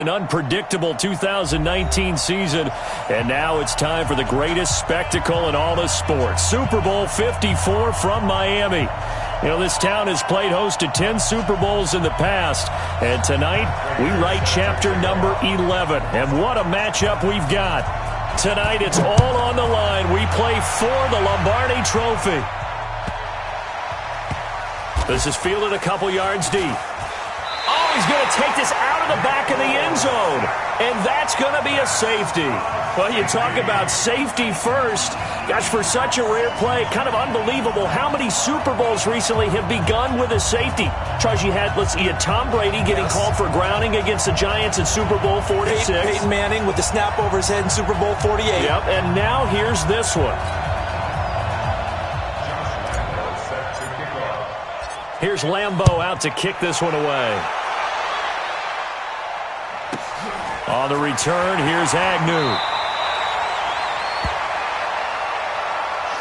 An unpredictable 2019 season, and now it's time for the greatest spectacle in all of sports. Super Bowl 54 from Miami. You know, this town has played host to 10 Super Bowls in the past, and tonight we write chapter number 11. And what a matchup we've got. Tonight it's all on the line. We play for the Lombardi Trophy. This is fielded a couple yards deep. Oh, he's going to take this out of the back of the end zone. And that's going to be a safety. Well, you talk about safety first. Gosh, for such a rare play, kind of unbelievable how many Super Bowls recently have begun with a safety. Charles, you had Tom Brady getting called for grounding against the Giants in Super Bowl 46. Peyton Manning with the snap over his head in Super Bowl 48. Yep, and now here's this one. Here's Lambeau out to kick this one away. On the return, here's Agnew.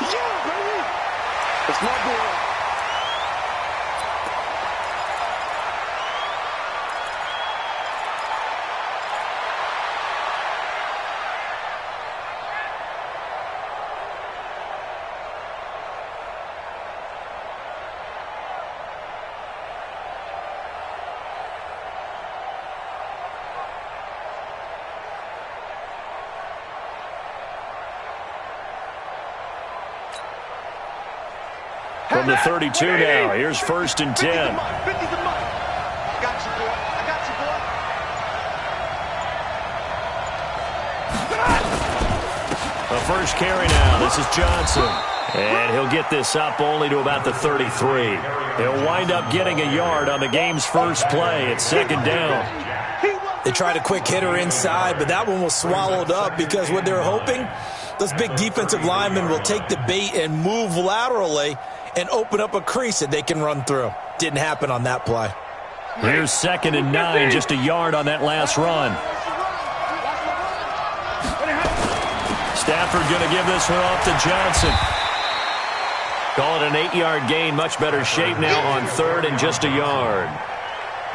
Yeah, baby. It's my boy. From the 32 now, here's 1st and 10. 50's a mark. I got you, boy. I got you, boy. The first carry now. This is Johnson. And he'll get this up only to about the 33. He'll wind up getting a yard on the game's first play. It's 2nd down. They tried a quick hitter inside, but that one was swallowed up because what they're hoping, those big defensive linemen will take the bait and move laterally and open up a crease that they can run through. Didn't happen on that play. Here's 2nd and 9, just a yard on that last run. Stafford going to give this one off to Johnson. Call it an 8-yard gain, much better shape now on 3rd and just a yard.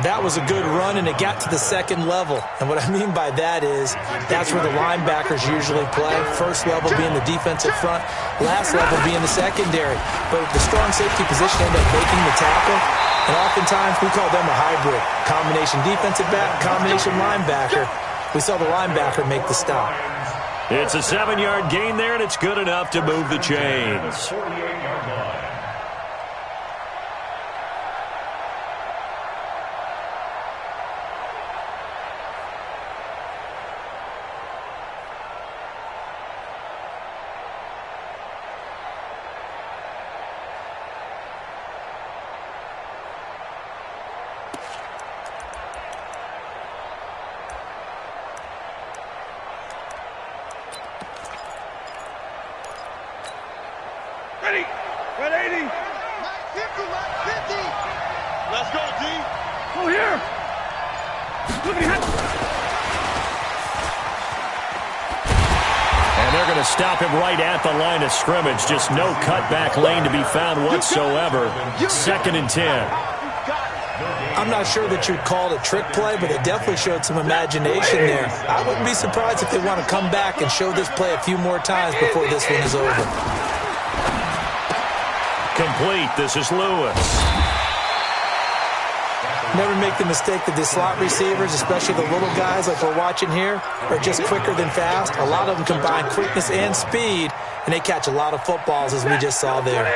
That was a good run, and it got to the 2nd level. And what I mean by that is that's where the linebackers usually play. First level being the defensive front, last level being the secondary. But the strong safety position ended up making the tackle, and oftentimes we call them a hybrid. Combination defensive back, combination linebacker. We saw the linebacker make the stop. It's a 7-yard gain there, and it's good enough to move the chains. Ready. 180. 50. Let's go, D. Oh, here. Look at him. And they're going to stop him right at the line of scrimmage. Just no cutback lane to be found whatsoever. 2nd and 10. I'm not sure that you'd call it a trick play, but it definitely showed some imagination there. I wouldn't be surprised if they want to come back and show this play a few more times before this one is over. Complete. This is Lewis. Never make the mistake that the slot receivers, especially the little guys like we're watching here, are just quicker than fast. A lot of them combine quickness and speed, and they catch a lot of footballs, as we just saw there.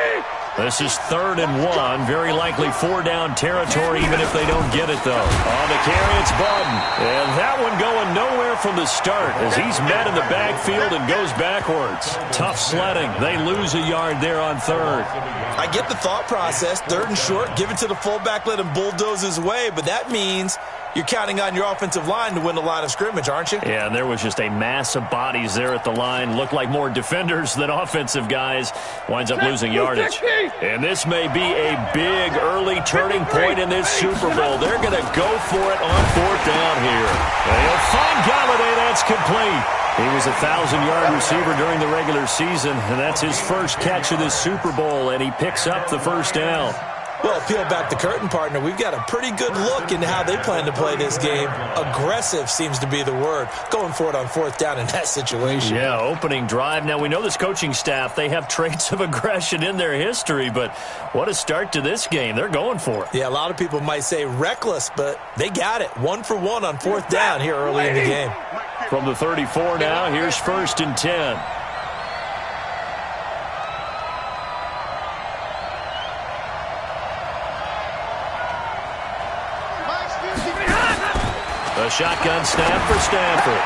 This is 3rd and 1. Very likely 4-down territory, even if they don't get it, though. On the carry, it's Button. And that one going nowhere from the start as he's met in the backfield and goes backwards. Tough sledding. They lose a yard there on 3rd. I get the thought process. 3rd and short, give it to the fullback, let him bulldoze his way. But that means you're counting on your offensive line to win the line of scrimmage, aren't you? Yeah, and there was just a mass of bodies there at the line. Looked like more defenders than offensive guys. Winds up losing yardage. And this may be a big early turning point in this Super Bowl. They're going to go for it on 4th down here. And he'll find Galladay. That's complete. He was a 1,000-yard receiver during the regular season, and that's his first catch of this Super Bowl, and he picks up the 1st down. Well, peel back the curtain, partner. We've got a pretty good look into how they plan to play this game. Aggressive seems to be the word. Going for it on fourth down in that situation. Yeah, opening drive. Now, we know this coaching staff, they have traits of aggression in their history, but what a start to this game. They're going for it. Yeah, a lot of people might say reckless, but they got it. 1 for 1 on fourth down here early in the game. From the 34 now, here's 1st and 10. A shotgun snap for Stanford.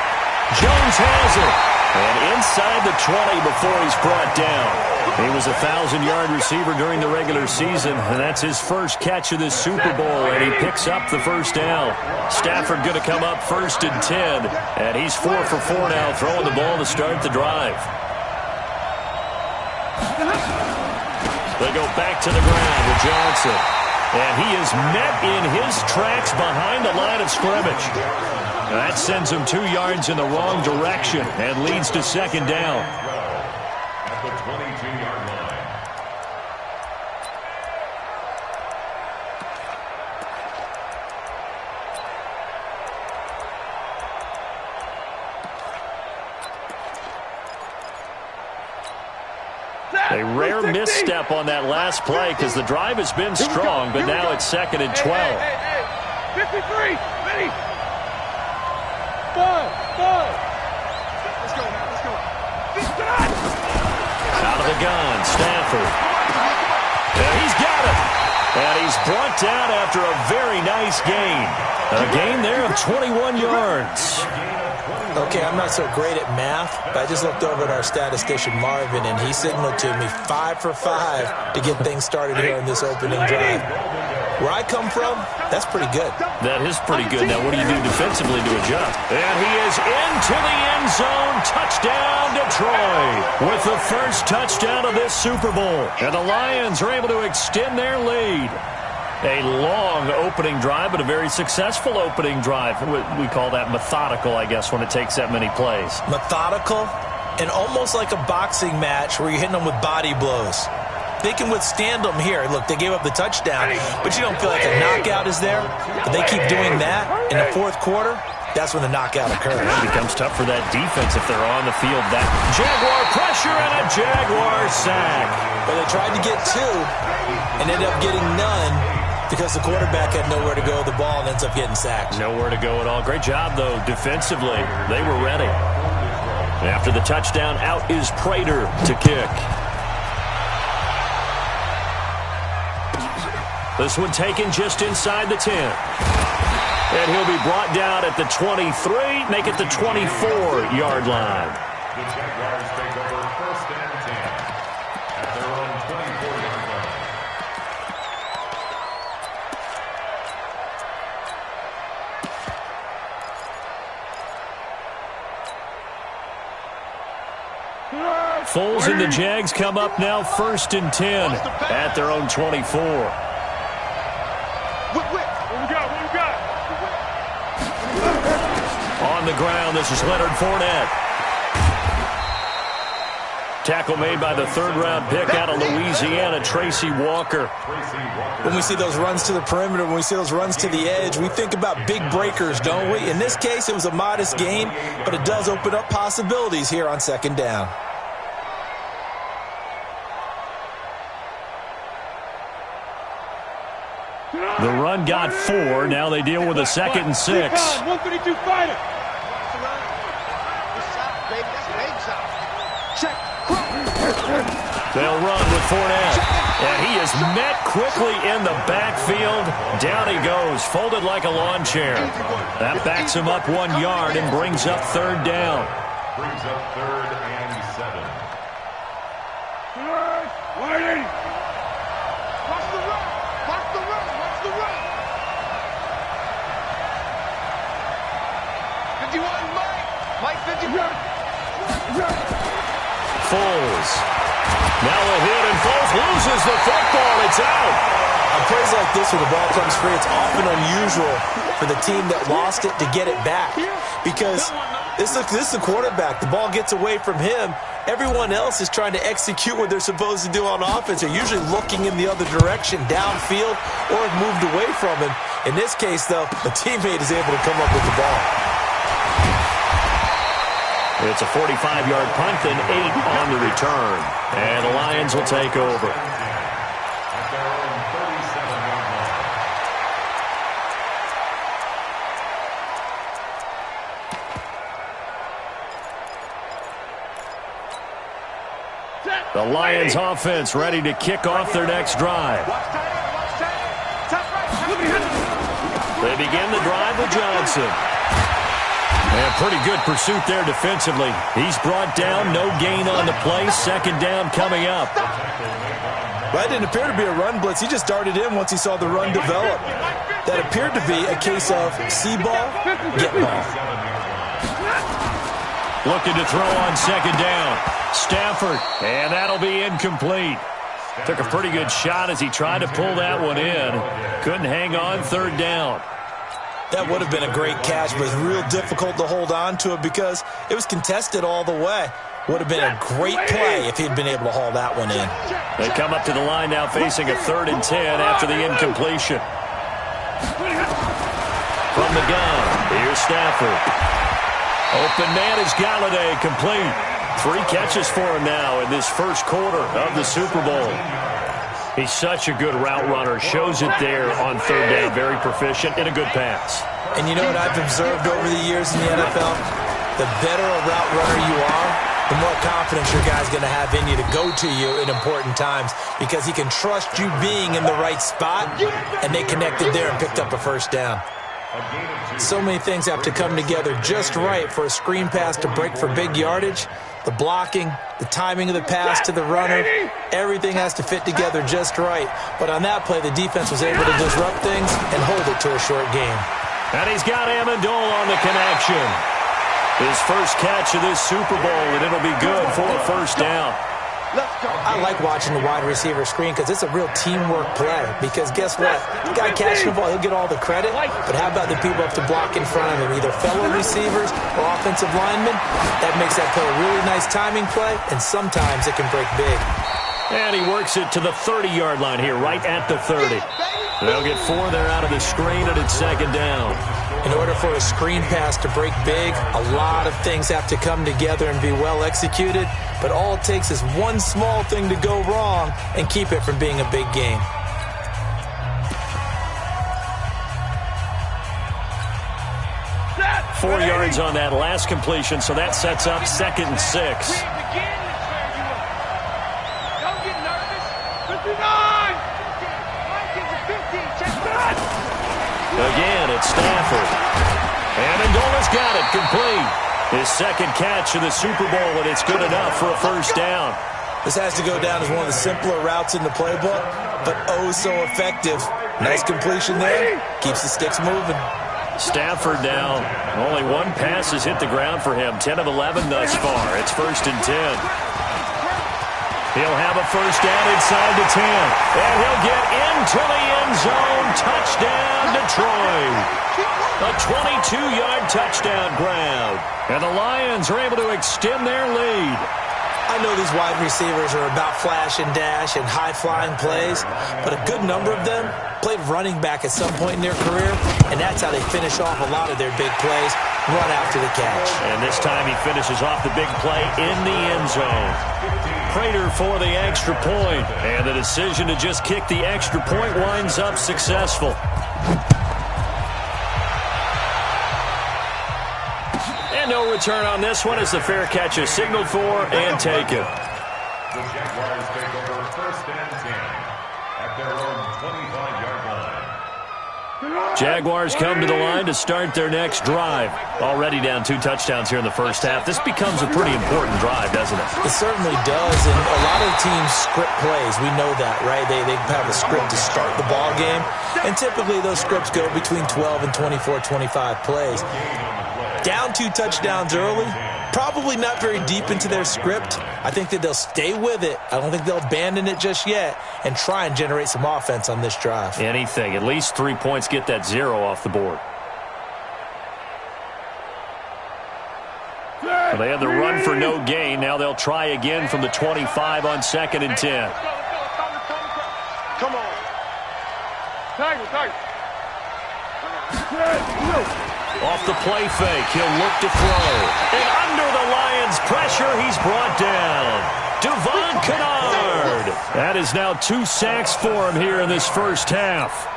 Jones has it. And inside the 20 before he's brought down. He was a 1,000-yard receiver during the regular season, and that's his first catch of this Super Bowl, and he picks up the first down. Stafford going to come up 1st and 10, and he's 4 for 4 now, throwing the ball to start the drive. They go back to the ground with Johnson. And he is met in his tracks behind the line of scrimmage. That sends him 2 yards in the wrong direction and leads to 2nd down. At the 22-yard line. A rare misstep on that last play because the drive has been strong, but now it's 2nd and 12. 53, ready? 5. Let's go, man, let's go. Out of the gun, Stafford. And he's got it. And he's brought down after a very nice gain. A gain there of 21 yards. Okay, I'm not so great at math, but I just looked over at our statistician, Marvin, and he signaled to me 5 for 5 to get things started here in this opening drive. Where I come from, that's pretty good. That is pretty good. Now, what do you do defensively to adjust? And he is into the end zone. Touchdown, Detroit, with the first touchdown of this Super Bowl. And the Lions are able to extend their lead. A long opening drive, but a very successful opening drive. We call that methodical, I guess, when it takes that many plays. Methodical and almost like a boxing match where you're hitting them with body blows. They can withstand them here. Look, they gave up the touchdown, but you don't feel like a knockout is there. But they keep doing that in the fourth quarter. That's when the knockout occurs. It becomes tough for that defense if they're on the field. That Jaguar pressure and a Jaguar sack. But they tried to get 2 and ended up getting none because the quarterback had nowhere to go with the ball and ends up getting sacked. Nowhere to go at all. Great job, though, defensively. They were ready. After the touchdown, out is Prater to kick. This one taken just inside the 10. And he'll be brought down at the 23, make it the 24-yard line. The Jaguars take over 1st and 10 at their own 24-yard line. Foles and the Jags come up now 1st and 10 at their own 24. What we got? On the ground, this is Leonard Fournette. Tackle made by the 3rd-round pick out of Louisiana, Tracy Walker. When we see those runs to the perimeter, when we see those runs to the edge, we think about big breakers, don't we? In this case, it was a modest gain, but it does open up possibilities here on 2nd down. The run got 4. Now they deal with a 2nd and 6. 132 fighter. They'll run with Fournette. And he is met quickly in the backfield. Down he goes, folded like a lawn chair. That backs him up 1 yard and brings up 3rd down. Brings up 3rd and 7. Waiting. Watch the run. Watch the run. Watch the run. 51, Mike 51. Foles. Now a hit, and Foles loses the football. It's out. On plays like this where the ball comes free, it's often unusual for the team that lost it to get it back because This is the quarterback. The ball gets away from him. Everyone else is trying to execute what they're supposed to do on offense. They're usually looking in the other direction, downfield, or have moved away from him. In this case, though, a teammate is able to come up with the ball. It's a 45-yard punt and 8 on the return. And the Lions will take over. The Lions offense ready to kick off their next drive. They begin the drive with Johnson. And pretty good pursuit there defensively. He's brought down, no gain on the play. Second down coming up. That didn't appear to be a run blitz. He just darted in once he saw the run develop. That appeared to be a case of see ball, get ball. Looking to throw on second down. Stafford, and that'll be incomplete. Took a pretty good shot as he tried to pull that one in. Couldn't hang on third down. That would have been a great catch, but it's real difficult to hold on to it because it was contested all the way. Would have been a great play if he'd been able to haul that one in. They come up to the line now facing a 3rd and 10 after the incompletion. From the gun, here's Stafford. Open man is Galladay, complete. 3 catches for him now in this first quarter of the Super Bowl. He's such a good route runner. Shows it there on third down. Very proficient and a good pass. And you know what I've observed over the years in the NFL? The better a route runner you are, the more confidence your guy's going to have in you to go to you in important times because he can trust you being in the right spot, and they connected there and picked up a first down. So many things have to come together just right for a screen pass to break for big yardage. The blocking, the timing of the pass to the runner, everything has to fit together just right. But on that play, the defense was able to disrupt things and hold it to a short game. And he's got Amendola on the connection. His first catch of this Super Bowl, and it'll be good for a first down. I like watching the wide receiver screen because it's a real teamwork play. Because guess what? The guy catching the ball, he'll get all the credit. But how about the people up to block in front of him, either fellow receivers or offensive linemen? That makes that play a really nice timing play, and sometimes it can break big. And he works it to the 30-yard line here, right at the 30. They'll get 4 there out of the screen, and it's second down. In order for a screen pass to break big, a lot of things have to come together and be well executed. But all it takes is one small thing to go wrong and keep it from being a big game. That 4 yards on that last completion, so that sets up 2nd and 6. Again, it's Stafford. Amendola's got it, complete. His 2nd catch of the Super Bowl, and it's good enough for a first down. This has to go down as one of the simpler routes in the playbook, but oh so effective. Nice completion there. Keeps the sticks moving. Stafford now. Only 1 pass has hit the ground for him. 10 of 11 thus far. It's 1st and 10. He'll have a first down inside the 10. And he'll get into the end zone. Touchdown, Detroit. A 22-yard touchdown grab. And the Lions are able to extend their lead. I know these wide receivers are about flash and dash and high-flying plays, but a good number of them played running back at some point in their career, and that's how they finish off a lot of their big plays, run after the catch. And this time he finishes off the big play in the end zone. Prater for the extra point, and the decision to just kick the extra point winds up successful. And no return on this one as the fair catch is signaled for and taken. The Jaguars take over 1st and 10 at their own 25-yard line. Jaguars come to the line to start their next drive. Already down 2 touchdowns here in the first half. This becomes a pretty important drive, doesn't it? It certainly does, and a lot of teams script plays. We know that, right? They have a script to start the ball game, and typically those scripts go between 12 and 24, 25 plays. Down 2 touchdowns early, probably not very deep into their script. I think that they'll stay with it. I don't think they'll abandon it just yet and try and generate some offense on this drive. Anything. At least 3 points, get that 0 off the board. Well, they had the run for no gain. Now they'll try again from the 25 on 2nd and 10. Come on. Tiger. Off the play fake, he'll look to throw. And under the Lions' pressure, he's brought down. Devon Kennard. That is now 2 sacks for him here in this first half.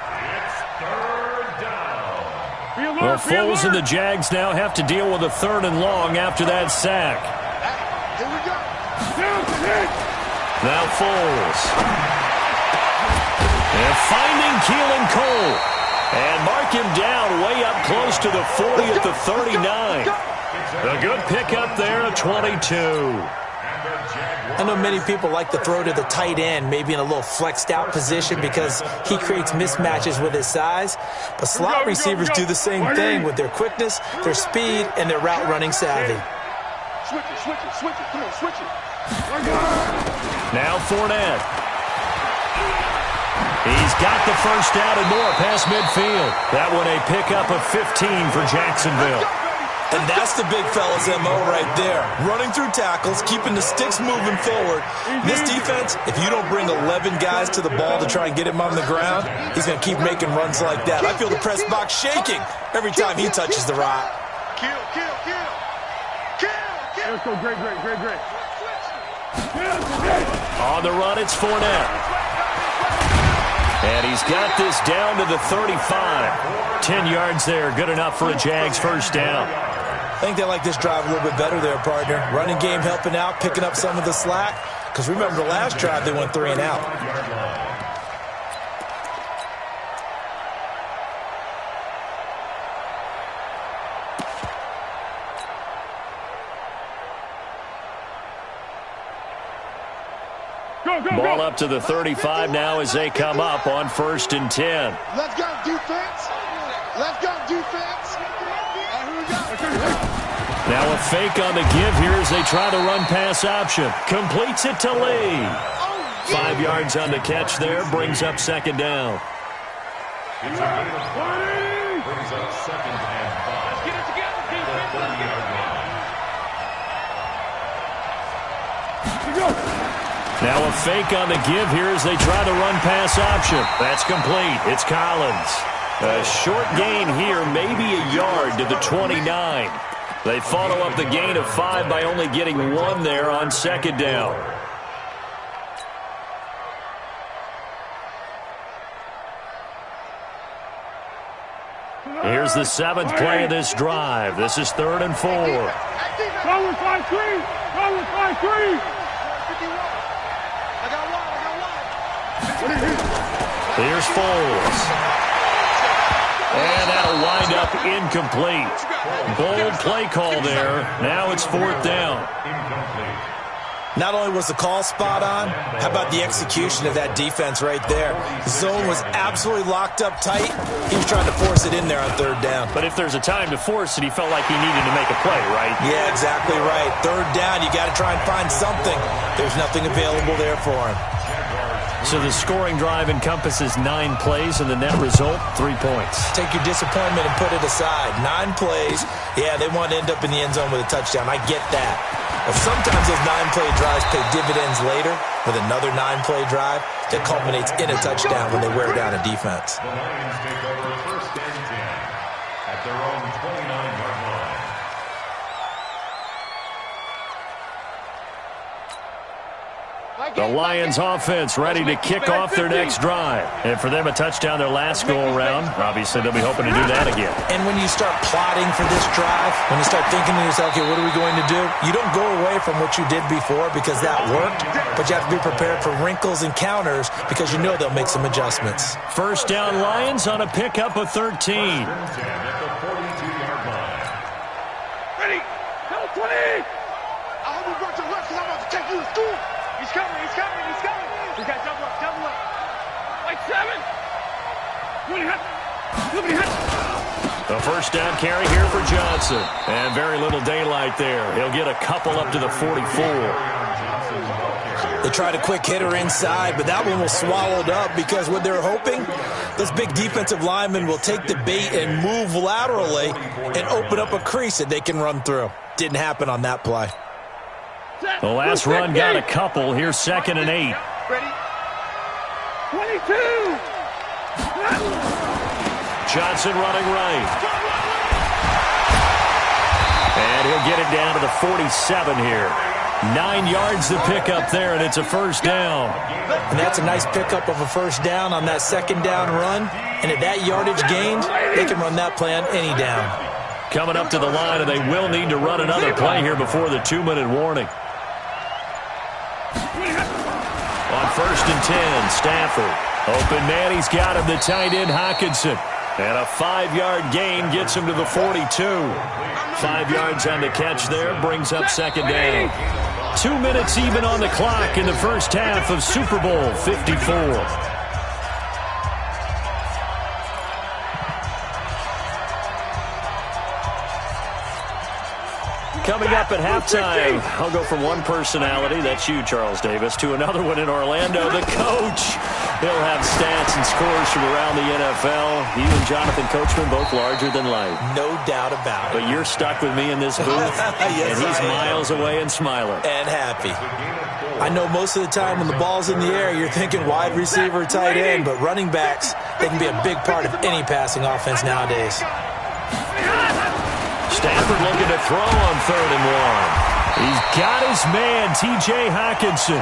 Well, Foles and the Jags now have to deal with a 3rd and long after that sack. Here we go. Now Foles. And finding Keelan Cole. And mark him down way up close to the 40 at the 39. A good pickup there at 22. I know many people like to throw to the tight end, maybe in a little flexed out position because he creates mismatches with his size. But slot receivers do the same thing with their quickness, their speed, and their route running savvy. Switch it. Come on, switch it. Now Fournette. He's got the first down and more past midfield. That one a pickup of 15 for Jacksonville. And that's the big fella's MO right there. Running through tackles, keeping the sticks moving forward. This defense, if you don't bring 11 guys to the ball to try and get him on the ground, he's going to keep making runs like that. I feel the press box shaking every time he touches the rock. Kill. Let's go, great. On the run, it's Fournette. And he's got this down to the 35. 10 yards there, good enough for a Jags first down. I think they like this drive a little bit better there, partner. Running game helping out, picking up some of the slack. Because remember the last drive, they went 3 and out. Ball up to the 35 now as they come up on 1st and 10. Let's go, defense. Now a fake on the give here as they try to run pass option. Completes it to Lee. 5 yards on the catch there, brings up 2nd down. It's a gain of 5. Brings up 2nd and 5. Let's get it together, defense. The 30-yard line. Now a fake on the give here as they try to run pass option. That's complete. It's Collins. A short gain here, maybe a yard to the 29. They follow up the gain of 5 by only getting 1 there on 2nd down. Here's the 7th play of this drive. This is 3rd and 4. Go with 5-3. Here's Foles. And that'll wind up incomplete. Bold play call there. Now it's 4th down. Not only was the call spot on, how about the execution of that defense right there? The zone was absolutely locked up tight. He was trying to force it in there on 3rd down. But if there's a time to force it, he felt like he needed to make a play, right? Yeah, exactly right. 3rd down, you got to try and find something. There's nothing available there for him. So the scoring drive encompasses 9 plays, and the net result, 3 points. Take your disappointment and put it aside. 9 plays. Yeah, they want to end up in the end zone with a touchdown. I get that. But sometimes those 9-play drives pay dividends later with another 9-play drive that culminates in a touchdown when they wear down a defense. The Lions take over 1st and 10 at their own 29-yard line. The Lions offense ready to kick off their next drive. And for them, a touchdown their last go-around. Obviously, they'll be hoping to do that again. And when you start plotting for this drive, when you start thinking to yourself, okay, what are we going to do? You don't go away from what you did before because that worked, but you have to be prepared for wrinkles and counters because you know they'll make some adjustments. First down, Lions on a pickup of 13. At the 42-yard line. Ready? Go 20! I hope you brought your left because I'm about to take you to school. He's coming. He's got double up. Like 7. The first down carry here for Johnson. And very little daylight there. He'll get a couple up to the 44. They tried a quick hitter inside, but that one was swallowed up because what they're hoping, this big defensive lineman will take the bait and move laterally and open up a crease that they can run through. Didn't happen on that play. The last run got a couple. Here's 2nd and 8. Ready? 22. Johnson running right. And he'll get it down to the 47 here. 9 yards to pick up there, and it's a first down. And that's a nice pickup of a first down on that 2nd down run. And at that yardage gained, they can run that play on any down. Coming up to the line, and they will need to run another play here before the 2-minute warning. On 1st and 10, Stafford. Open man, he's got him, the tight end, Hockenson. And a 5-yard gain gets him to the 42. 5 yards on the catch there, brings up 2nd down. 2 minutes even on the clock in the first half of Super Bowl 54. Coming up at halftime, I'll go from one personality, that's you, Charles Davis, to another one in Orlando, the coach. He'll have stats and scores from around the NFL. You and Jonathan Coachman, both larger than life. No doubt about it. But you're stuck with me in this booth, yes, and he's miles away and smiling. And happy. I know most of the time when the ball's in the air, you're thinking wide receiver, tight end, but running backs, they can be a big part of any passing offense nowadays. Stafford looking to throw on 3rd and 1. He's got his man, T.J. Hockenson.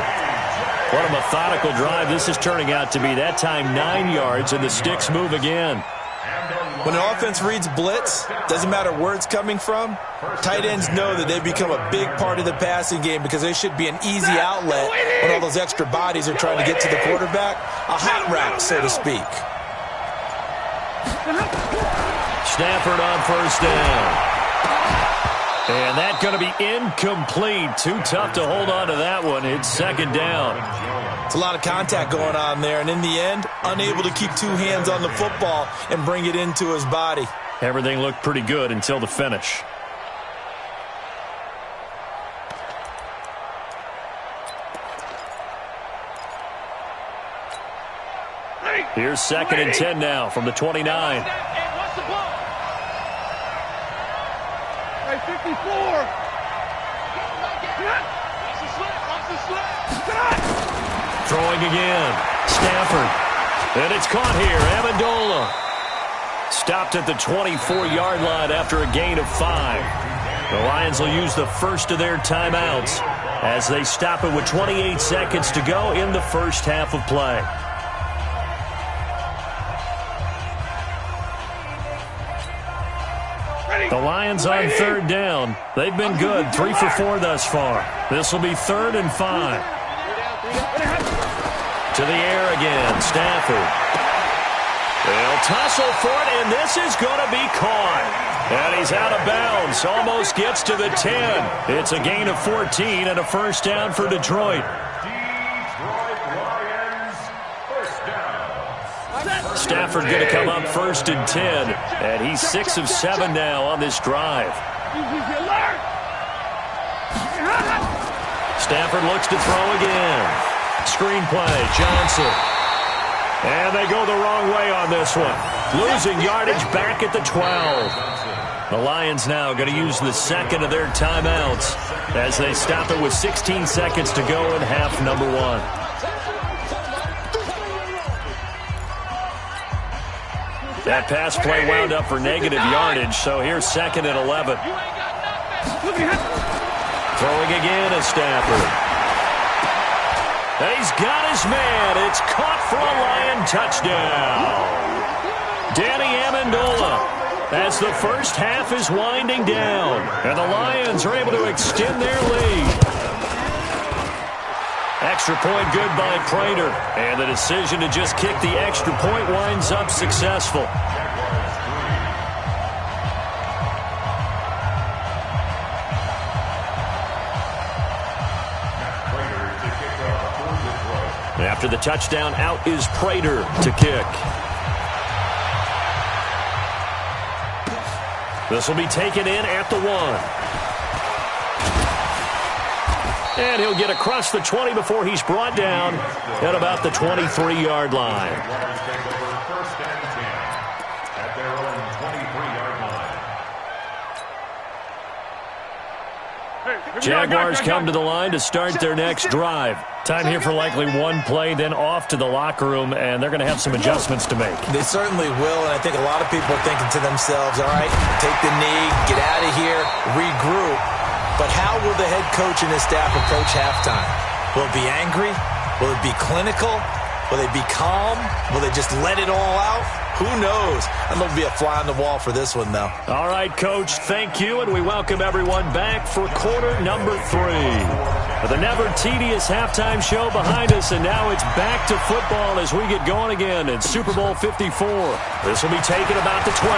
What a methodical drive this is turning out to be. That time 9 yards, and the sticks move again. When an offense reads blitz, doesn't matter where it's coming from, tight ends know that they become a big part of the passing game because they should be an easy outlet when all those extra bodies are trying to get to the quarterback. A hot route, so to speak. Stafford on 1st down. And that's going to be incomplete. Too tough to hold on to that one. It's 2nd down. It's a lot of contact going on there, and in the end, unable to keep 2 hands on the football and bring it into his body. Everything looked pretty good until the finish. Here's 2nd and 10 now from the 29. 54. Throwing again. Stafford. And it's caught here. Amendola. Stopped at the 24-yard line after a gain of 5. The Lions will use the first of their timeouts as they stop it with 28 seconds to go in the first half of play. The Lions on 3rd down. They've been good, 3 for 4 thus far. This will be 3rd and 5. To the air again, Stafford. They'll tussle for it, and this is going to be caught. And he's out of bounds, almost gets to the 10. It's a gain of 14 and a first down for Detroit. Stafford going to come up 1st and 10, and he's 6 of 7 now on this drive. Stafford looks to throw again. Screenplay, Johnson. And they go the wrong way on this one. Losing yardage back at the 12. The Lions now going to use the second of their timeouts as they stop it with 16 seconds to go in half number 1. That pass play wound up for negative yardage, so here's 2nd and 11. Throwing again is Stafford. And he's got his man. It's caught for a Lion touchdown. Danny Amendola as the first half is winding down. And the Lions are able to extend their lead. Extra point good by Prater. And the decision to just kick the extra point winds up successful. After the touchdown, out is Prater to kick. This will be taken in at the 1. And he'll get across the 20 before he's brought down at about the 23-yard line. Jaguars come to the line to start their next drive. Time here for likely one play, then off to the locker room, and they're going to have some adjustments to make. They certainly will, and I think a lot of people are thinking to themselves, all right, take the knee, get out of here, regroup. But how will the head coach and his staff approach halftime? Will it be angry? Will it be clinical? Will they be calm? Will they just let it all out? Who knows? I'm going to be a fly on the wall for this one, though. All right, Coach, thank you, and we welcome everyone back for quarter number 3. With a never tedious halftime show behind us, and now it's back to football as we get going again in Super Bowl 54. This will be taken about the 12.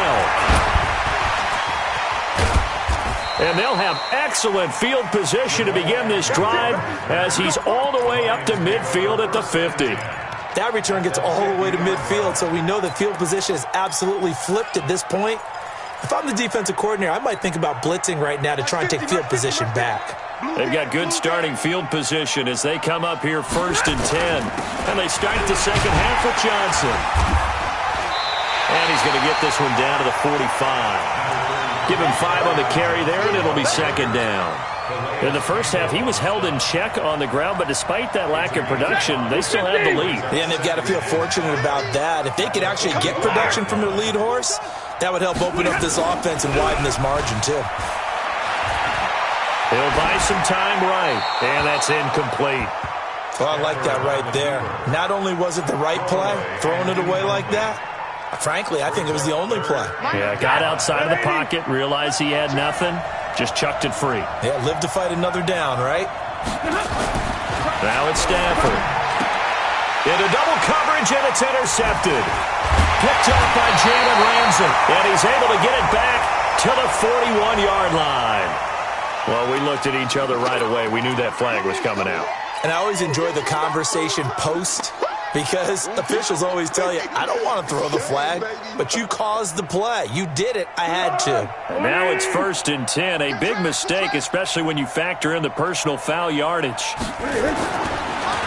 And they'll have excellent field position to begin this drive as he's all the way up to midfield at the 50. That return gets all the way to midfield, so we know the field position is absolutely flipped at this point. If I'm the defensive coordinator, I might think about blitzing right now to try and take field position back. They've got good starting field position as they come up here 1st and 10. And they start the second half with Johnson. And he's going to get this one down to the 45. Give him 5 on the carry there, and it'll be 2nd down. In the first half, he was held in check on the ground, but despite that lack of production, they still have the lead. Yeah, and they've got to feel fortunate about that. If they could actually get production from their lead horse, that would help open up this offense and widen this margin, too. He'll buy some time right, and that's incomplete. Well, I like that right there. Not only was it the right play, throwing it away like that, frankly, I think it was the only play. Yeah, got outside of the pocket, realized he had nothing, just chucked it free. Yeah, live to fight another down, right? Now it's Stafford. Into double coverage, and it's intercepted. Picked off by Jalen Ramsey, and he's able to get it back to the 41-yard line. Well, we looked at each other right away. We knew that flag was coming out. And I always enjoy the conversation post, because officials always tell you, I don't want to throw the flag, but you caused the play. You did it. I had to. And now it's 1st and 10. A big mistake, especially when you factor in the personal foul yardage.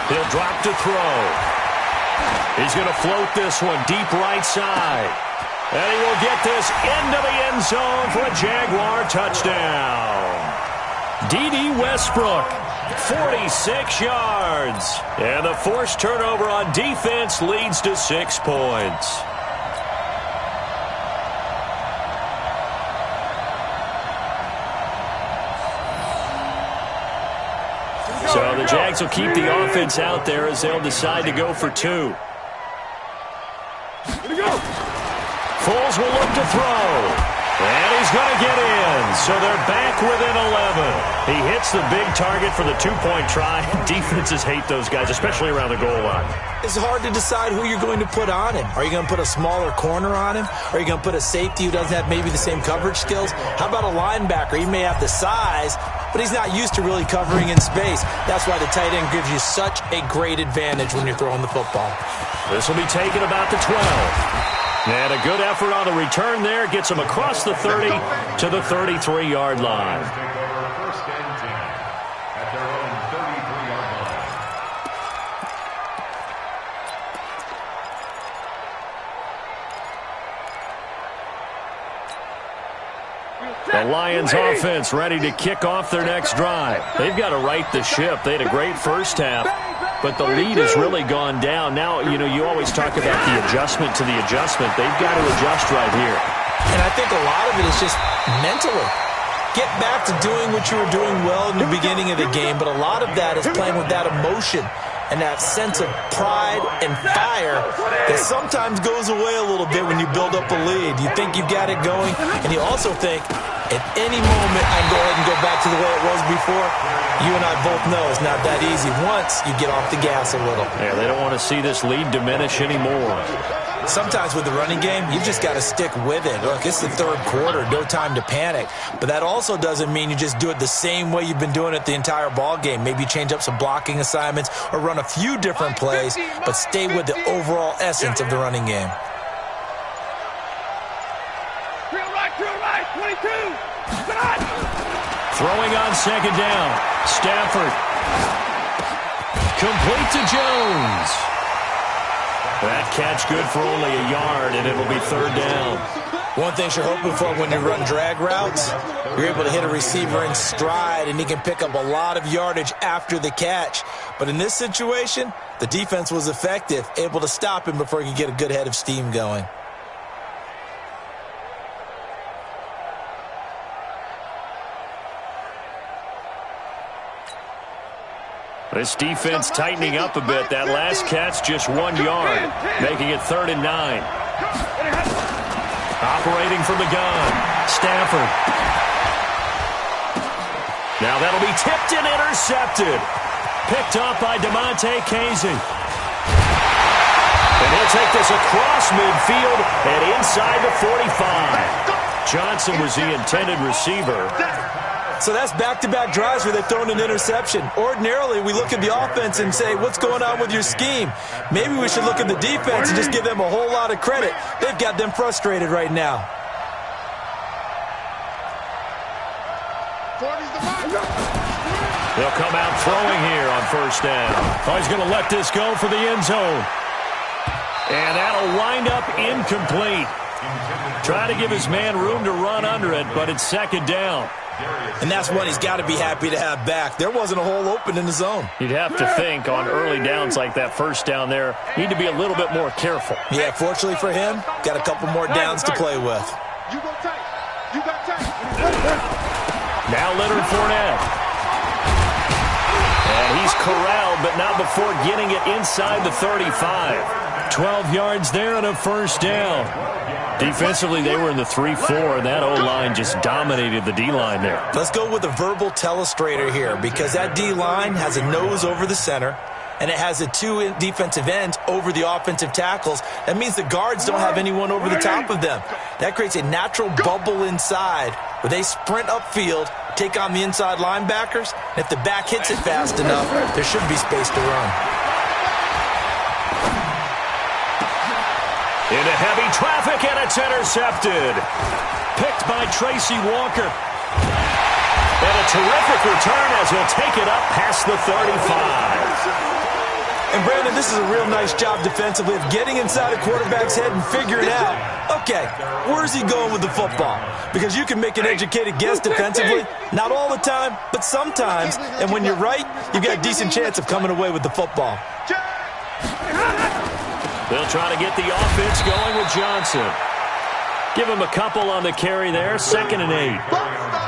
He'll drop to throw. He's going to float this one deep right side. And he will get this into the end zone for a Jaguar touchdown. D.D. Westbrook. 46 yards. And the forced turnover on defense leads to 6 points. So the Jags will keep the offense out there as they'll decide to go for 2. Foles will look to throw. And he's going to get in. So they're back within 11. He hits the big target for the 2-point try. Defenses hate those guys, especially around the goal line. It's hard to decide who you're going to put on him. Are you going to put a smaller corner on him? Are you going to put a safety who doesn't have maybe the same coverage skills? How about a linebacker? He may have the size, but he's not used to really covering in space. That's why the tight end gives you such a great advantage when you're throwing the football. This will be taken about the 12. And a good effort on the return there. Gets him across the 30 to the 33-yard line. Take over 1st and 10 at their own 33-yard line. The Lions offense ready to kick off their next drive. They've got to right the ship. They had a great first half, but the lead has really gone down. Now, you always talk about the adjustment to the adjustment. They've got to adjust right here. And I think a lot of it is just mentally. Get back to doing what you were doing well in the beginning of the game, but a lot of that is playing with that emotion and that sense of pride and fire that sometimes goes away a little bit when you build up a lead. You think you've got it going, and you also think, at any moment, I can go ahead and go back to the way it was before. You and I both know it's not that easy once you get off the gas a little. Yeah, they don't want to see this lead diminish anymore. Sometimes with the running game, you've just got to stick with it. Look, it's the 3rd quarter, no time to panic. But that also doesn't mean you just do it the same way you've been doing it the entire ball game. Maybe change up some blocking assignments or run a few different plays, but stay with the overall essence of the running game. Drill right, 22. Throwing on 2nd down. Stafford. Complete to Jones. That catch good for only a yard, and it'll be 3rd down. One thing you're hoping for when you run drag routes, you're able to hit a receiver in stride, and he can pick up a lot of yardage after the catch. But in this situation, the defense was effective, able to stop him before he could get a good head of steam going. This defense tightening up a bit. That last catch just 1 yard, making it 3rd and 9. Operating from the gun, Stafford. Now that'll be tipped and intercepted. Picked up by DeMonte Casey. And he'll take this across midfield and inside the 45. Johnson was the intended receiver. So that's back-to-back drives where they've thrown an interception. Ordinarily, we look at the offense and say, what's going on with your scheme? Maybe we should look at the defense and just give them a whole lot of credit. They've got them frustrated right now. They'll come out throwing here on 1st down. Oh, he's going to let this go for the end zone. And that'll wind up incomplete. Try to give his man room to run under it, but it's 2nd down. And that's one he's got to be happy to have back. There wasn't a hole open in the zone. You'd have to think on early downs like that 1st down there, need to be a little bit more careful. Yeah, fortunately for him, got a couple more downs to play with. You go tight. You got tight. Now Leonard Fournette. And he's corralled, but not before getting it inside the 35. 12 yards there and a 1st down. Defensively, they were in the 3-4, and that O-line just dominated the D-line there. Let's go with a verbal telestrator here, because that D-line has a nose over the center, and it has a 2 defensive ends over the offensive tackles. That means the guards don't have anyone over the top of them. That creates a natural bubble inside where they sprint upfield, take on the inside linebackers, and if the back hits it fast enough, there should be space to run. Into heavy traffic, and it's intercepted. Picked by Tracy Walker. And a terrific return as he'll take it up past the 35. And, Brandon, this is a real nice job defensively of getting inside a quarterback's head and figuring out, okay, where's he going with the football? Because you can make an educated guess defensively, not all the time, but sometimes. And when you're right, you've got a decent chance of coming away with the football. They'll try to get the offense going with Johnson. Give him a couple on the carry there, 2nd and 8.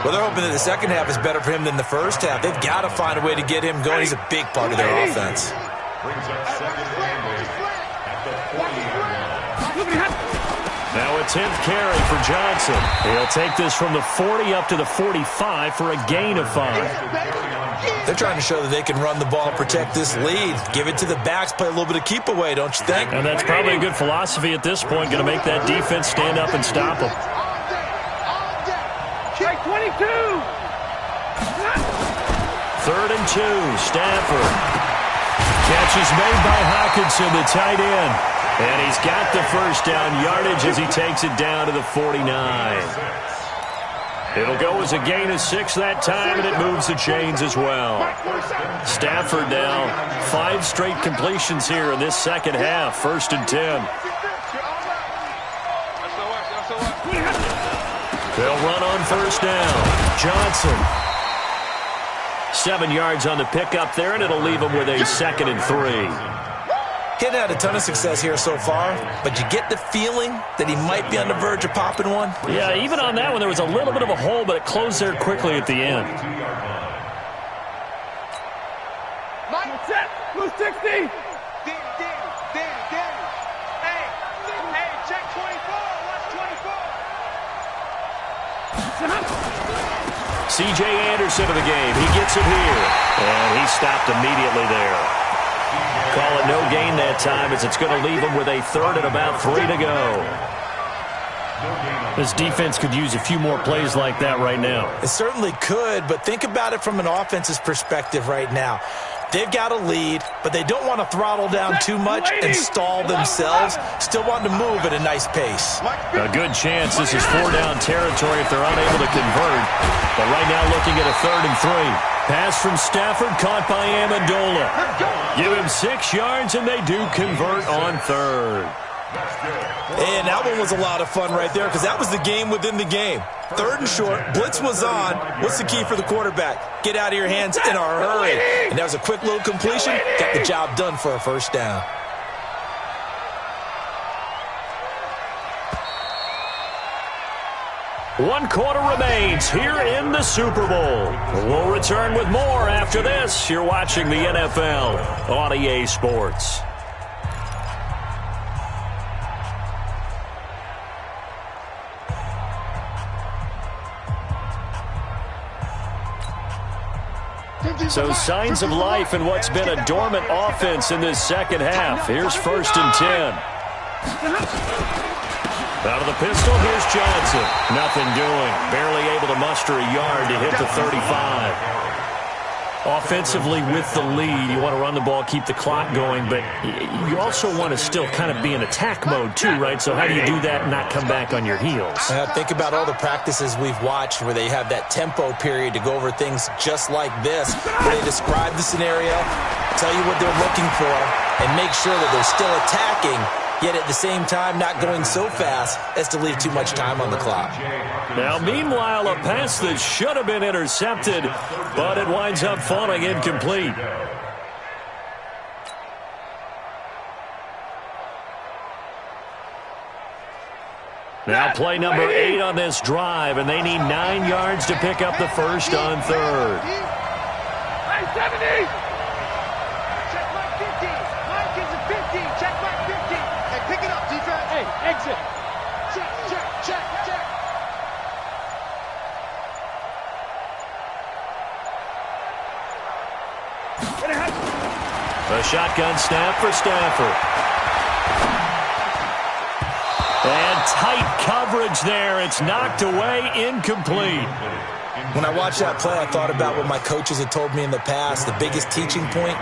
Well, they're hoping that the second half is better for him than the first half. They've got to find a way to get him going. He's a big part of their offense. Brings up 2nd and 8 at the 40-yard line. Now a 10th carry for Johnson. He'll take this from the 40 up to the 45 for a gain of 5. They're trying to show that they can run the ball, protect this lead. Give it to the backs, play a little bit of keep away, don't you think? And that's probably a good philosophy at this point, going to make that defense stand up and stop them. Check 22. 3rd and 2, Stafford. Catch is made by Hockenson, the tight end. And he's got the 1st down yardage as he takes it down to the 49. It'll go as a gain of 6 that time, and it moves the chains as well. Stafford now, 5 straight completions here in this second half, 1st and 10. They'll run on 1st down. Johnson. 7 yards on the pickup there, and it'll leave him with a 2nd and 3. He hadn't had a ton of success here so far, but you get the feeling that he might be on the verge of popping one. Yeah, even on that one, there was a little bit of a hole, but it closed there quickly at the end. Mike, set. Blue 60. Danny. Hey, check 24. Watch 24. C.J. Anderson of the game. He gets it here. And he stopped immediately there. Call it no gain that time as it's going to leave him with a 3rd and about 3 to go. This defense could use a few more plays like that right now. It certainly could, but think about it from an offense's perspective right now. They've got a lead, but they don't want to throttle down too much and stall themselves. Still want to move at a nice pace. A good chance this is 4-down territory if they're unable to convert. But right now looking at a 3rd and 3. Pass from Stafford caught by Amendola. Give him 6 yards and they do convert on 3rd. And that one was a lot of fun right there because that was the game within the game. 3rd and short, blitz was on. What's the key for the quarterback? Get out of your hands in a hurry. And that was a quick little completion. Got the job done for a first down. One quarter remains here in the Super Bowl. We'll return with more after this. You're watching the NFL on EA Sports. So signs of life in what's been a dormant offense in this second half. Here's 1st and 10. Out of the pistol, here's Johnson. Nothing doing. Barely able to muster a yard to hit the 35. Offensively with the lead, you want to run the ball, keep the clock going, but you also want to still kind of be in attack mode too, right? So how do you do that and not come back on your heels? Think about all the practices we've watched where they have that tempo period to go over things just like this, where they describe the scenario, tell you what they're looking for, and make sure that they're still attacking, yet at the same time not going so fast as to leave too much time on the clock. Now, meanwhile, a pass that should have been intercepted, but it winds up falling incomplete. Now play number 8 on this drive, and they need 9 yards to pick up the first on 3rd. Hey, 70! Check mark 50. Mike gives it 50. Check mark 50. Hey, pick it up, defense. Hey, exit. Check. A shotgun snap for Stafford. And tight coverage there. It's knocked away, incomplete. When I watched that play, I thought about what my coaches had told me in the past. The biggest teaching point,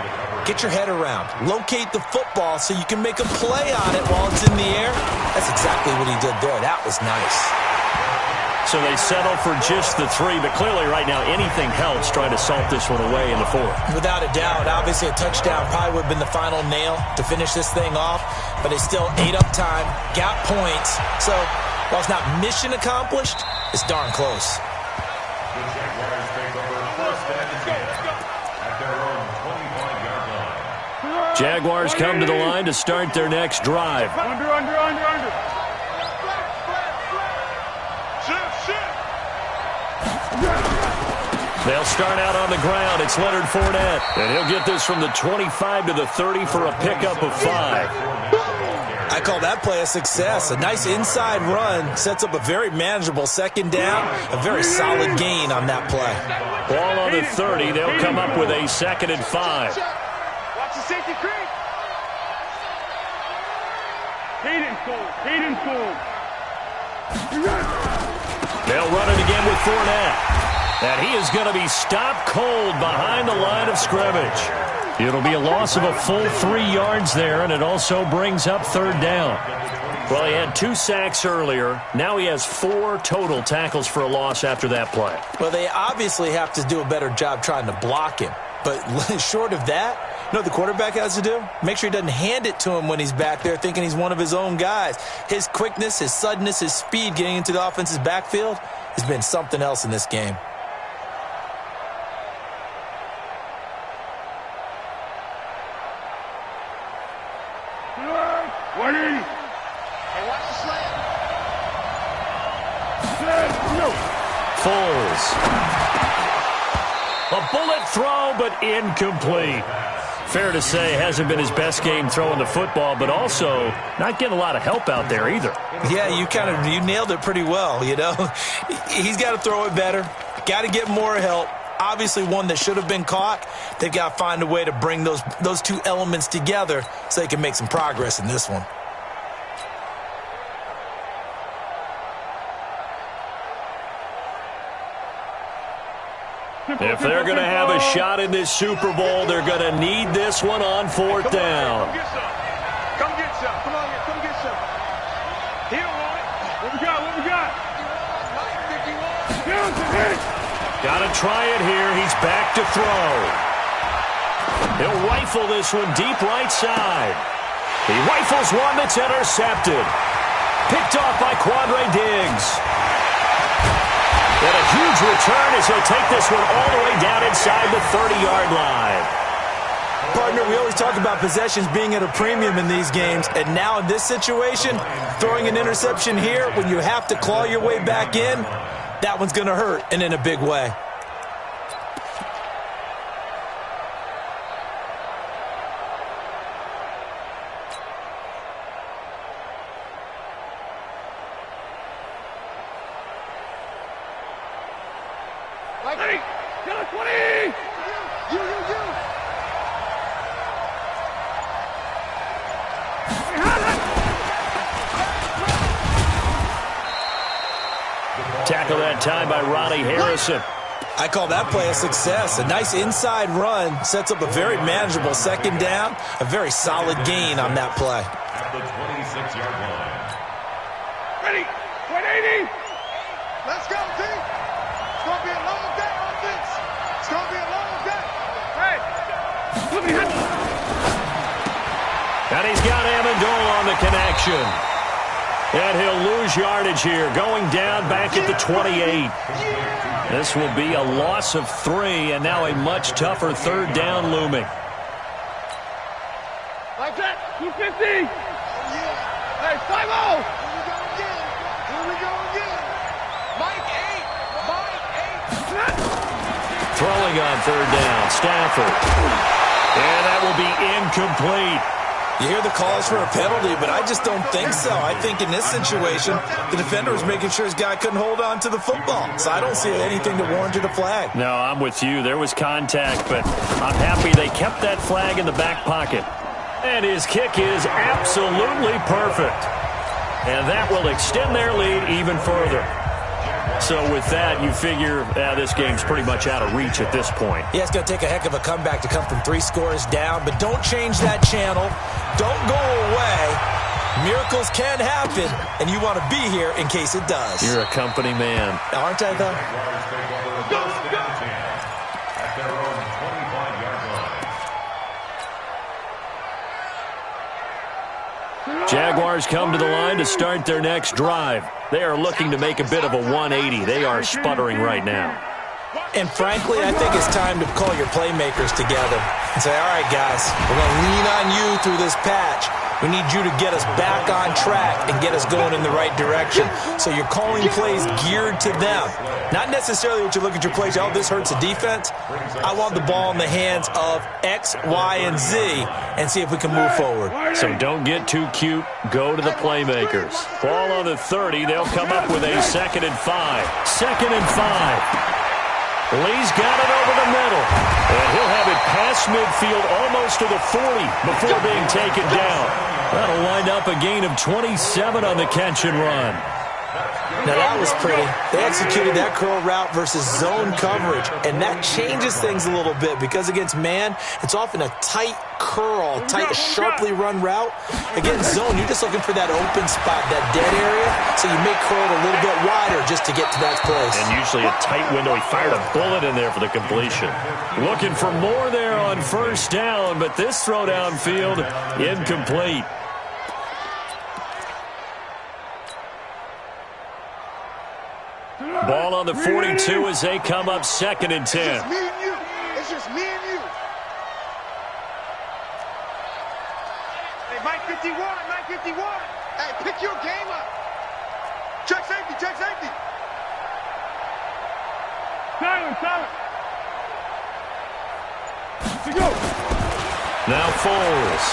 get your head around. Locate the football so you can make a play on it while it's in the air. That's exactly what he did there. That was nice. So they settle for just the 3, but clearly right now anything helps trying to salt this one away in the 4th. Without a doubt, obviously a touchdown probably would have been the final nail to finish this thing off, but it's still ate up time, got points. So while it's not mission accomplished, it's darn close. The Jaguars take over 1st and 10 at their own 25-yard line. Jaguars come to the line to start their next drive. Under. They'll start out on the ground. It's Leonard Fournette. And he'll get this from the 25 to the 30 for a pickup of 5. I call that play a success. A nice inside run sets up a very manageable 2nd down. A very solid gain on that play. Ball on the 30. They'll come up with a 2nd and 5. Watch the safety creep. Hayden Cole. They'll run it again with Fournette. And he is going to be stopped cold behind the line of scrimmage. It'll be a loss of a full 3 yards there, and it also brings up 3rd down. Well, he had 2 sacks earlier. Now he has 4 total tackles for a loss after that play. Well, they obviously have to do a better job trying to block him. But short of that, you know what the quarterback has to do? Make sure he doesn't hand it to him when he's back there thinking he's one of his own guys. His quickness, his suddenness, his speed getting into the offense's backfield has been something else in this game. Foles. A bullet throw, but incomplete. Fair to say, hasn't been his best game throwing the football, but also not getting a lot of help out there either. Yeah, you nailed it pretty well, you know. He's got to throw it better. Got to get more help. Obviously one that should have been caught. They've got to find a way to bring those 2 elements together so they can make some progress in this one. If they're going to have a shot in this Super Bowl, they're going to need this one on 4th down. Come get some. Come on, come get some. He don't want it. What we got? Got to try it here. He's back to throw. He'll rifle this one deep right side. He rifles one that's intercepted. Picked off by Quandre Diggs. And a huge return as he'll take this one all the way down inside the 30-yard line. Partner, we always talk about possessions being at a premium in these games, and now in this situation, throwing an interception here when you have to claw your way back in, that one's going to hurt, and in a big way. Tackle that time by Ronnie Harrison. I call that play a success. A nice inside run sets up a very manageable second down. A very solid gain on that play. At the 26-yard line. Ready? 180. Let's go, team. It's going to be a long day, offense. It's going to be a long day. Hey. And he's got Amendola on the connection. And he'll lose yardage here, going down back at the 28. This will be a loss of 3, and now a much tougher third down looming. Like that, 250. Hey, 5-0. Here we go again. Mike 8. Throwing on third down, Stafford. And that will be incomplete. You hear the calls for a penalty, but I just don't think so. I think in this situation, the defender was making sure his guy couldn't hold on to the football. So I don't see anything to warrant a flag. No, I'm with you. There was contact, but I'm happy they kept that flag in the back pocket. And his kick is absolutely perfect. And that will extend their lead even further. So with that, you figure this game's pretty much out of reach at this point. Yeah, it's going to take a heck of a comeback to come from 3 scores down, but don't change that channel. Don't go away. Miracles can happen, and you want to be here in case it does. You're a company man. Aren't I, though? At their own 25-yard line. Jaguars come to the line to start their next drive. They are looking to make a bit of a 180. They are sputtering right now. And frankly, I think it's time to call your playmakers together and say, all right, guys, we're going to lean on you through this patch. We need you to get us back on track and get us going in the right direction. So you're calling plays geared to them. Not necessarily what you look at your plays, oh, this hurts the defense. I want the ball in the hands of X, Y, and Z and see if we can move forward. So don't get too cute. Go to the playmakers. Ball on the 30. They'll come up with a 2nd and 5. 2nd and 5. Lee's got it over the middle. And he'll have it past midfield almost to the 40 before being taken down. That'll wind up a gain of 27 on the catch and run. Now that was pretty. They executed that curl route versus zone coverage, and that changes things a little bit because against man, it's often a tight curl, tight, sharply run route. Against zone, you're just looking for that open spot, that dead area, so you make curl a little bit wider just to get to that place. And usually a tight window. He fired a bullet in there for the completion. Looking for more there on first down, but this throw downfield, incomplete. Ball on the 42 as they come up 2nd and 10. It's just me and you. It's just me and you. Hey, Mike 51, Mike 51. Hey, pick your game up. Check safety, check safety. Silent. To go. Now Foles.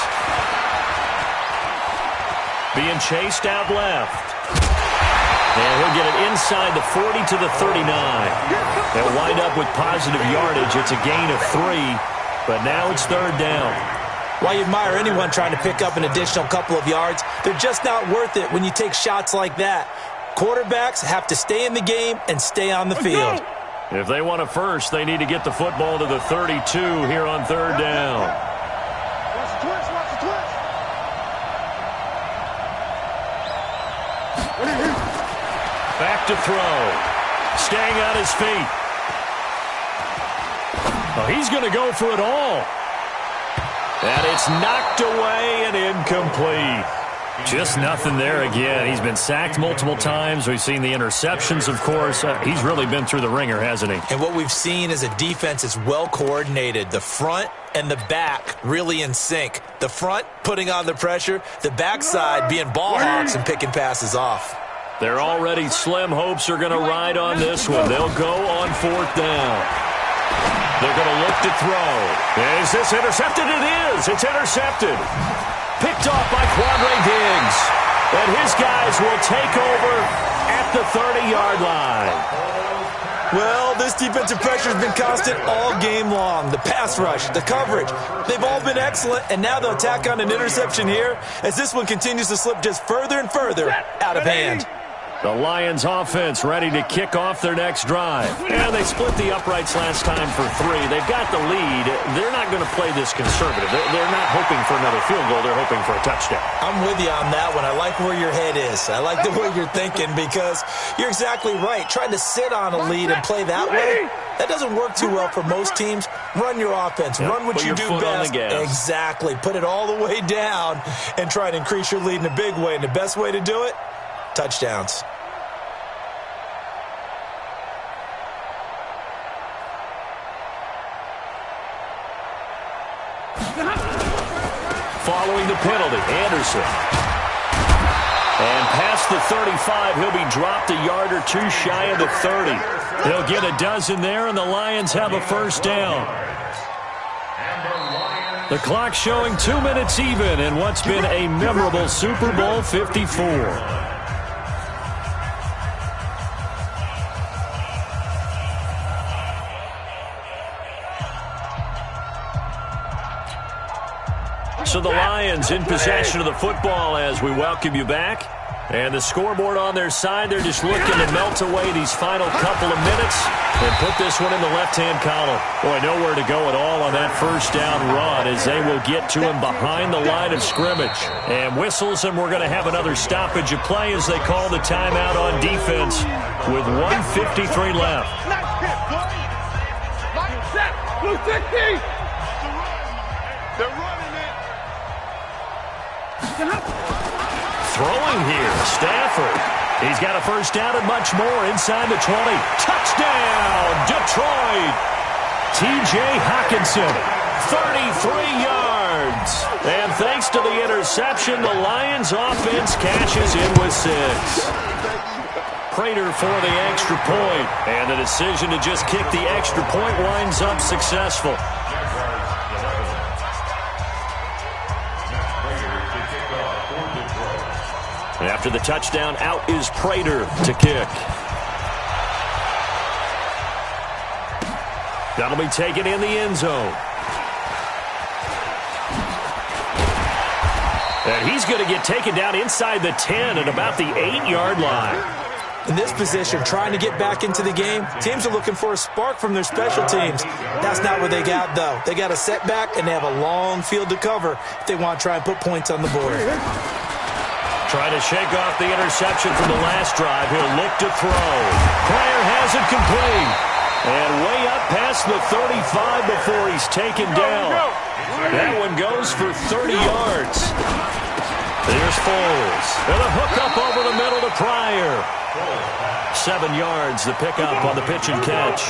Being chased out left. And he'll get it inside the 40 to the 39. They'll wind up with positive yardage. It's a gain of 3, but now it's 3rd down. Why you admire anyone trying to pick up an additional couple of yards, they're just not worth it when you take shots like that. Quarterbacks have to stay in the game and stay on the field. If they want a first, they need to get the football to the 32 here on 3rd down. Watch the twist, watch the twist. Back to throw. Staying on his feet. Oh, he's going to go for it all. And it's knocked away and incomplete. Just nothing there again. He's been sacked multiple times. We've seen the interceptions, of course. He's really been through the ringer, hasn't he? And what we've seen is a defense is well coordinated. The front and the back really in sync. The front putting on the pressure, the backside being ball hawks and picking passes off. Their already slim hopes are going to ride on this one. They'll go on 4th down. They're going to look to throw. Is this intercepted? It is. It's intercepted. Picked off by Quandre Diggs. And his guys will take over at the 30-yard line. Well, this defensive pressure has been constant all game long. The pass rush, the coverage, they've all been excellent, and now they'll tack on an interception here as this one continues to slip just further and further out of hand. The Lions offense ready to kick off their next drive. And they split the uprights last time for 3. They've got the lead. They're not going to play this conservative. They're not hoping for another field goal. They're hoping for a touchdown. I'm with you on that one. I like where your head is. I like the way you're thinking because you're exactly right. Trying to sit on a lead and play that way, that doesn't work too well for most teams. Run your offense. Run what you do best. Exactly. Put it all the way down and try to increase your lead in a big way. And the best way to do it, touchdowns. Following the penalty, Anderson. And past the 35, he'll be dropped a yard or two shy of the 30. They'll get a dozen there, and the Lions have a first down. The clock showing 2 minutes even in what's been a memorable Super Bowl 54. So the Lions in possession of the football as we welcome you back. And the scoreboard on their side, they're just looking to melt away these final couple of minutes and put this one in the left-hand column. Boy, nowhere to go at all on that first down run as they will get to him behind the line of scrimmage. And whistles, and we're going to have another stoppage of play as they call the timeout on defense with 1:53 left. Nice hit, boy. Line set. Blue 60. They're running it. Throwing here, Stafford. He's got a first down and much more inside the 20. Touchdown, Detroit. T.J. Hockenson, 33 yards. And thanks to the interception, the Lions offense cashes in with 6. Prater for the extra point. And the decision to just kick the extra point winds up successful. After the touchdown, out is Prater to kick. That'll be taken in the end zone. And he's going to get taken down inside the 10 at about the 8-yard line. In this position, trying to get back into the game, teams are looking for a spark from their special teams. That's not what they got, though. They got a setback, and they have a long field to cover if they want to try and put points on the board. Trying to shake off the interception from the last drive. He'll look to throw. Pryor has it complete. And way up past the 35 before he's taken down. That one goes for 30 yards. There's Foles. And a hook up over the middle to Pryor. 7 yards, the pickup on the pitch and catch.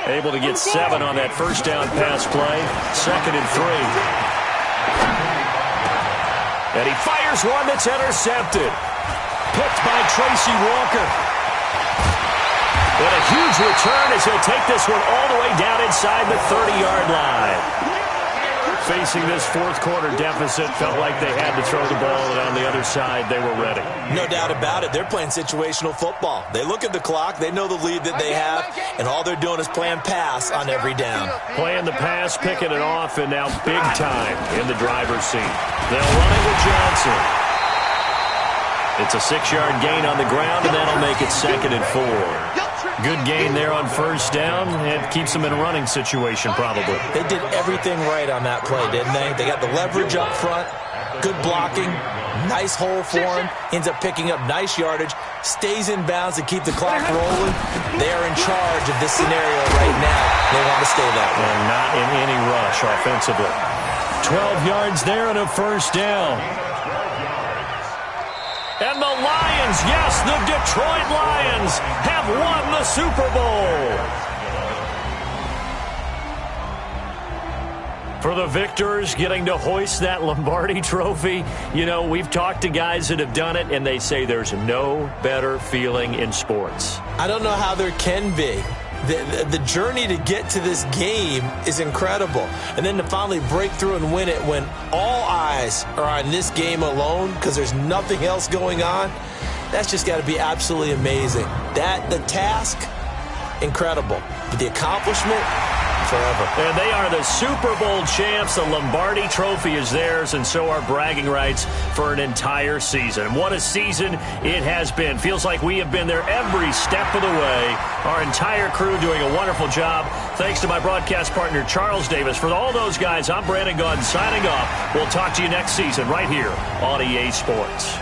Able to get 7 on that first down pass play. 2nd and 3. And he fires one that's intercepted. Picked by Tracy Walker. And a huge return as he'll take this one all the way down inside the 30-yard line. Facing this fourth quarter deficit, felt like they had to throw the ball, and on the other side, they were ready. No doubt about it. They're playing situational football. They look at the clock, they know the lead that they have, and all they're doing is playing pass on every down. Playing the pass, picking it off, and now big time in the driver's seat. They'll run it with Johnson. It's a 6-yard gain on the ground, and that'll make it 2nd and 4. Good gain there on first down. It keeps them in a running situation, probably. They did everything right on that play, didn't they? They got the leverage up front, good blocking, nice hole for him, ends up picking up nice yardage, stays in bounds to keep the clock rolling. They are in charge of this scenario right now. They want to stay that way. And not in any rush offensively. 12 yards there and a first down. And the Lions, yes, the Detroit Lions have won the Super Bowl. For the victors getting to hoist that Lombardi trophy, you know, we've talked to guys that have done it, and they say there's no better feeling in sports. I don't know how there can be. The journey to get to this game is incredible. And then to finally break through and win it when all eyes are on this game alone because there's nothing else going on, that's just got to be absolutely amazing. The task, incredible. But the accomplishment, forever. And they are the Super Bowl champs. The Lombardi trophy is theirs, and so are bragging rights for an entire season. What a season it has been. Feels like we have been there every step of the way. Our entire crew doing a wonderful job. Thanks to my broadcast partner, Charles Davis. For all those guys, I'm Brandon Gaudin signing off. We'll talk to you next season right here on EA Sports.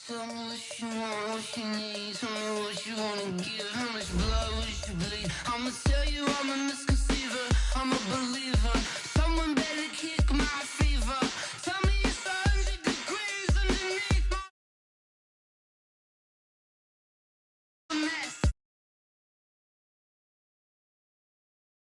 Tell me what you want, what you need. Tell me what you wanna give. How much blood would you bleed? I'ma tell you I'm a misconceiver. I'm a believer.